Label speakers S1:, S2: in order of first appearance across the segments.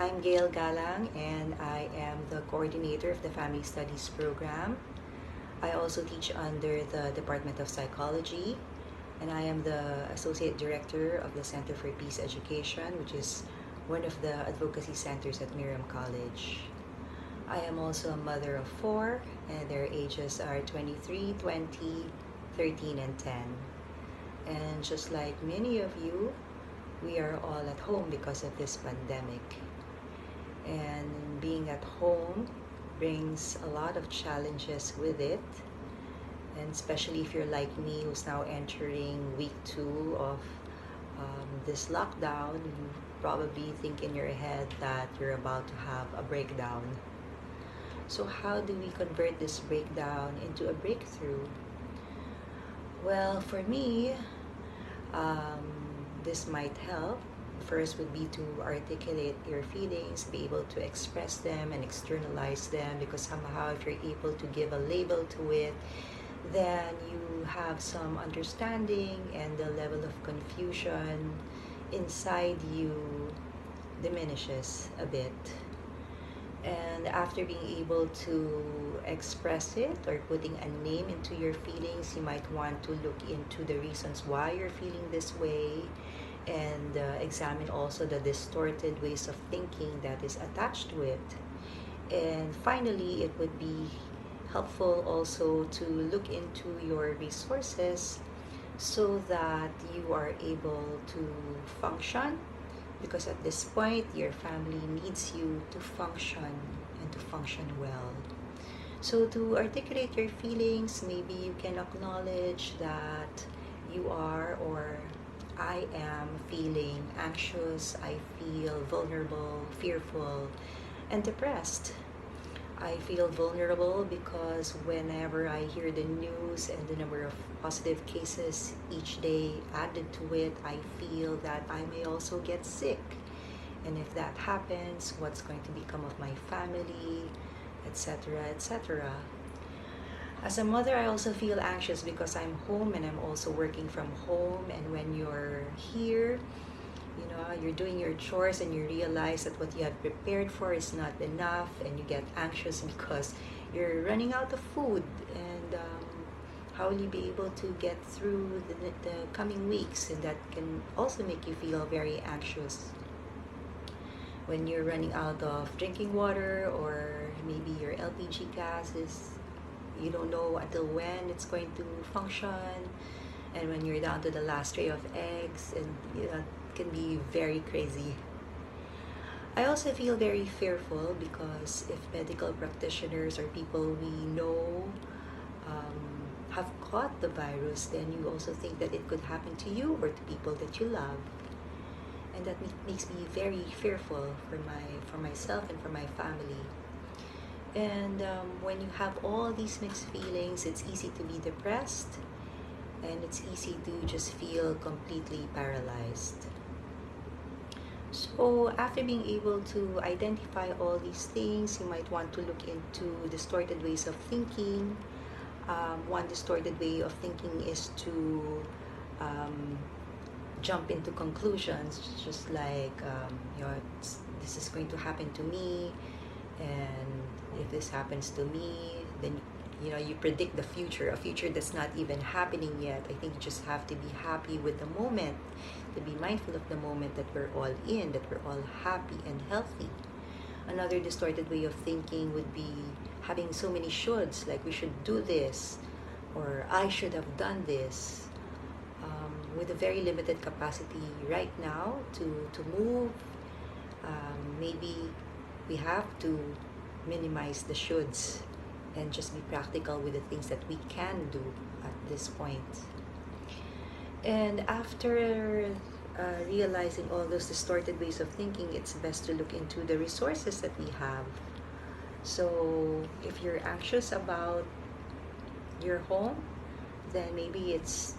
S1: I'm Gail Galang and I am the coordinator of the Family Studies program. I also teach under the Department of Psychology, and I am the Associate Director of the Center for Peace Education, which is one of the advocacy centers at Miriam College. I am also a mother of four, and their ages are 23, 20, 13, and 10. And just like many of you, we are all at home because of this pandemic. And being at home brings a lot of challenges with it. And especially if you're like me, who's now entering week 2 of this lockdown, you probably think in your head that you're about to have a breakdown. So how do we convert this breakdown into a breakthrough? Well, for me, this might help. First would be to articulate your feelings, be able to express them and externalize them, because somehow if you're able to give a label to it, then you have some understanding and the level of confusion inside you diminishes a bit. And after being able to express it or putting a name into your feelings, you might want to look into the reasons why you're feeling this way and examine also the distorted ways of thinking that is attached to it. And finally, it would be helpful also to look into your resources so that you are able to function, because at this point your family needs you to function and to function well. So to articulate your feelings, maybe you can acknowledge that you are, or I am, feeling anxious, I feel vulnerable, fearful, and depressed. I feel vulnerable because whenever I hear the news and the number of positive cases each day added to it, I feel that I may also get sick. And if that happens, what's going to become of my family, etc., etc. As a mother, I also feel anxious because I'm home and I'm also working from home. And when you're here, you're doing your chores and you realize that what you have prepared for is not enough, and you get anxious because you're running out of food. And how will you be able to get through the coming weeks? And that can also make you feel very anxious when you're running out of drinking water, or maybe your LPG gas is, you don't know until when it's going to function, and when you're down to the last tray of eggs, and it can be very crazy. I also feel very fearful because if medical practitioners or people we know have caught the virus, then you also think that it could happen to you or to people that you love. And that makes me very fearful for myself and for my family. And when you have all these mixed feelings, it's easy to be depressed, and it's easy to just feel completely paralyzed. So after being able to identify all these things, you might want to look into distorted ways of thinking. One distorted way of thinking is to jump into conclusions, just like this is going to happen to me, and if this happens to me, then you predict the future, a future that's not even happening yet. I think you just have to be happy with the moment, to be mindful of the moment that we're all in, that we're all happy and healthy. Another distorted way of thinking would be having so many shoulds, like we should do this, or I should have done this, with a very limited capacity right now to move. Maybe we have to minimize the shoulds and just be practical with the things that we can do at this point. And after realizing all those distorted ways of thinking, it's best to look into the resources that we have. So if you're anxious about your home, then maybe it's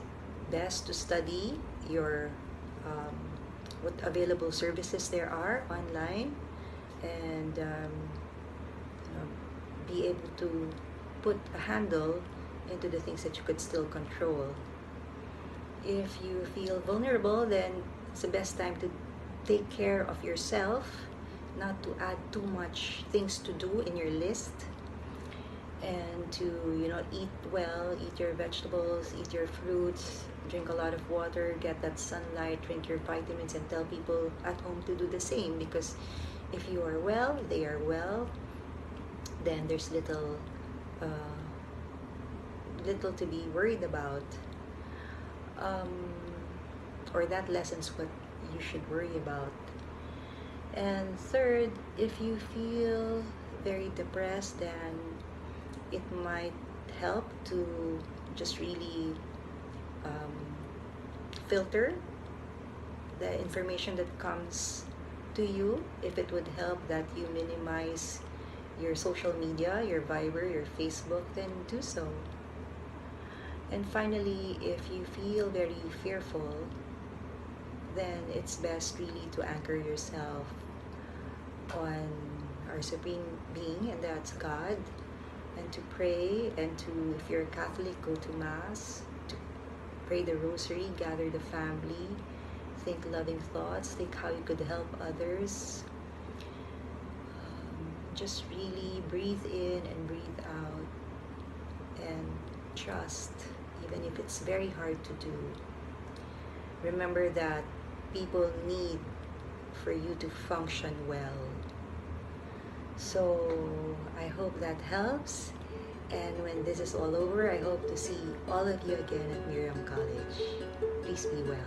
S1: best to study your what available services there are online, and be able to put a handle into the things that you could still control. If you feel vulnerable, then it's the best time to take care of yourself, not to add too much things to do in your list, and to, eat well, eat your vegetables, eat your fruits, drink a lot of water, get that sunlight, drink your vitamins, and tell people at home to do the same, because if you are well, they are well, then there's little to be worried about, or that lessens what you should worry about. And third, if you feel very depressed, then it might help to just really filter the information that comes to you. If it would help that you minimize your social media, your Viber, your Facebook, then do so. And finally, if you feel very fearful, then it's best really to anchor yourself on our Supreme Being, and that's God, and to pray, and to, if you're a Catholic, go to Mass, to pray the Rosary, gather the family, think loving thoughts, think how you could help others. Just really breathe in and breathe out, and trust, even if it's very hard to do. Remember that people need for you to function well. So I hope that helps, and when this is all over, I hope to see all of you again at Miriam College. Please be well.